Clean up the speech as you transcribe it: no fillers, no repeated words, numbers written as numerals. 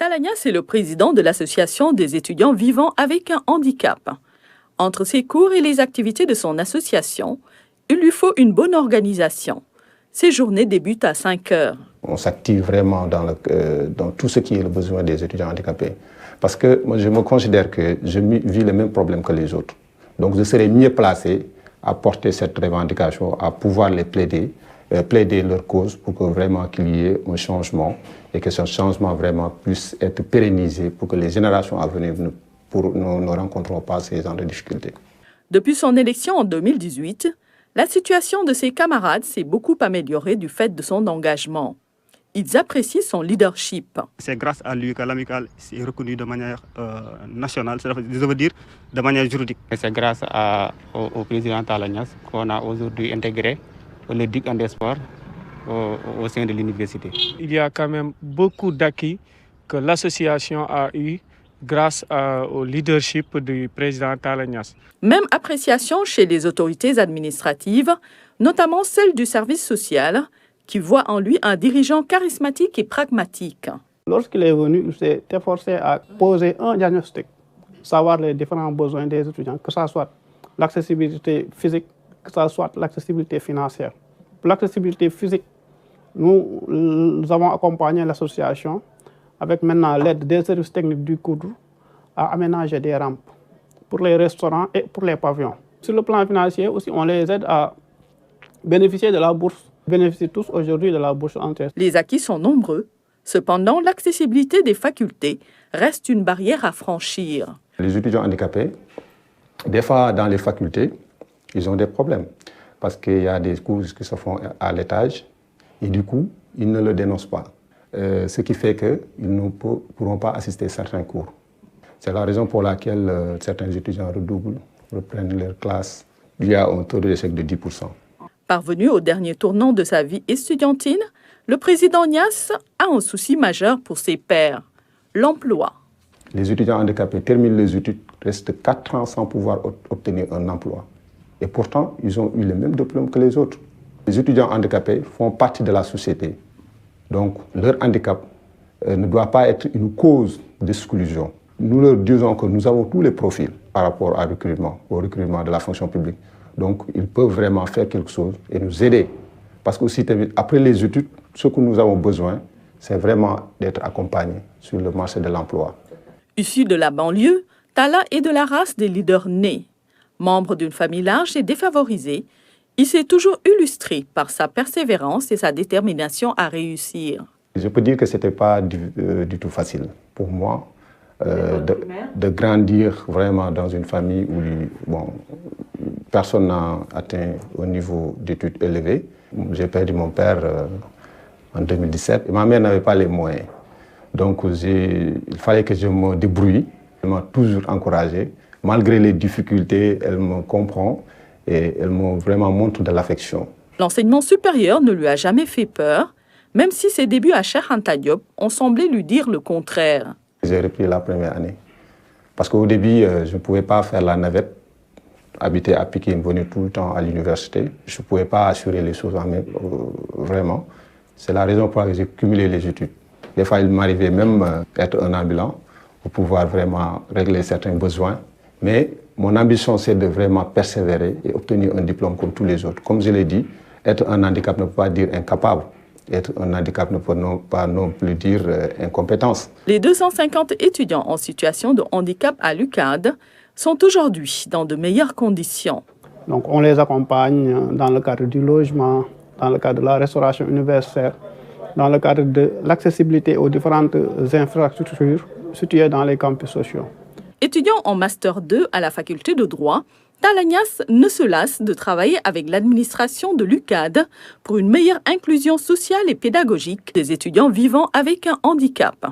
Talla Niasse est le président de l'association des étudiants vivant avec un handicap. Entre ses cours et les activités de son association, il lui faut une bonne organisation. Ses journées débutent à 5 heures. On s'active vraiment dans tout ce qui est le besoin des étudiants handicapés. Parce que moi, je me considère que je vis le même problème que les autres. Donc je serais mieux placé à porter cette revendication, à pouvoir les plaider leur cause pour que vraiment qu'il y ait un changement et que ce changement vraiment puisse être pérennisé pour que les générations à venir ne rencontreront pas ces genres de difficultés. Depuis son élection en 2018, la situation de ses camarades s'est beaucoup améliorée du fait de son engagement. Ils apprécient son leadership. C'est grâce à lui que l'amicale est reconnue de manière nationale, je veux dire de manière juridique. C'est grâce au président Talla Niasse qu'on a aujourd'hui intégré le DIC en sport au sein de l'université. Il y a quand même beaucoup d'acquis que l'association a eu grâce au leadership du président Talla Niasse. Même appréciation chez les autorités administratives, notamment celle du service social, qui voit en lui un dirigeant charismatique et pragmatique. Lorsqu'il est venu, il s'est efforcé à poser un diagnostic, savoir les différents besoins des étudiants, que ce soit l'accessibilité physique, que ce soit l'accessibilité financière. Pour l'accessibilité physique, nous avons accompagné l'association avec maintenant l'aide des services techniques du COUD à aménager des rampes pour les restaurants et pour les pavillons. Sur le plan financier aussi, on les aide à bénéficier de la bourse. Ils bénéficient tous aujourd'hui de la bourse entière. Les acquis sont nombreux. Cependant, l'accessibilité des facultés reste une barrière à franchir. Les étudiants handicapés, des fois dans les facultés, ils ont des problèmes parce qu'il y a des cours qui se font à l'étage et du coup, ils ne le dénoncent pas. Ce qui fait qu'ils ne pourront pas assister à certains cours. C'est la raison pour laquelle certains étudiants redoublent, reprennent leurs classes. Il y a un taux d'échec de 10%. Parvenu au dernier tournant de sa vie estudiantine, le président Niasse a un souci majeur pour ses pairs, l'emploi. Les étudiants handicapés terminent les études, restent 4 ans sans pouvoir obtenir un emploi. Et pourtant, ils ont eu les mêmes diplômes que les autres. Les étudiants handicapés font partie de la société. Donc, leur handicap ne doit pas être une cause d'exclusion. Nous leur disons que nous avons tous les profils par rapport au recrutement de la fonction publique. Donc, ils peuvent vraiment faire quelque chose et nous aider. Parce que aussi, après les études, ce que nous avons besoin, c'est vraiment d'être accompagnés sur le marché de l'emploi. Issu de la banlieue, Talla est de la race des leaders nés. Membre d'une famille large et défavorisée, il s'est toujours illustré par sa persévérance et sa détermination à réussir. Je peux dire que ce n'était pas du tout facile pour moi de grandir vraiment dans une famille où personne n'a atteint au niveau d'études élevées. J'ai perdu mon père en 2017 et ma mère n'avait pas les moyens. Donc il fallait que je me débrouille. Elle m'a toujours encouragé. Malgré les difficultés, elle me comprend et elle me vraiment montre de l'affection. L'enseignement supérieur ne lui a jamais fait peur, même si ses débuts à Cheikh Anta Diop ont semblé lui dire le contraire. J'ai repris la première année. Parce qu'au début, je ne pouvais pas faire la navette, habiter à Pikine, venir tout le temps à l'université. Je ne pouvais pas assurer les choses vraiment. C'est la raison pour laquelle j'ai cumulé les études. Des fois, il m'arrivait même d'être un ambulant pour pouvoir vraiment régler certains besoins. Mais mon ambition, c'est de vraiment persévérer et obtenir un diplôme comme tous les autres. Comme je l'ai dit, être un handicap ne peut pas dire incapable. Être un handicap ne peut pas non plus dire incompétence. Les 250 étudiants en situation de handicap à l'UCAD sont aujourd'hui dans de meilleures conditions. Donc on les accompagne dans le cadre du logement, dans le cadre de la restauration universitaire, dans le cadre de l'accessibilité aux différentes infrastructures situées dans les campus sociaux. Étudiant en Master 2 à la faculté de droit, Talla Niasse ne se lasse de travailler avec l'administration de l'UCAD pour une meilleure inclusion sociale et pédagogique des étudiants vivant avec un handicap.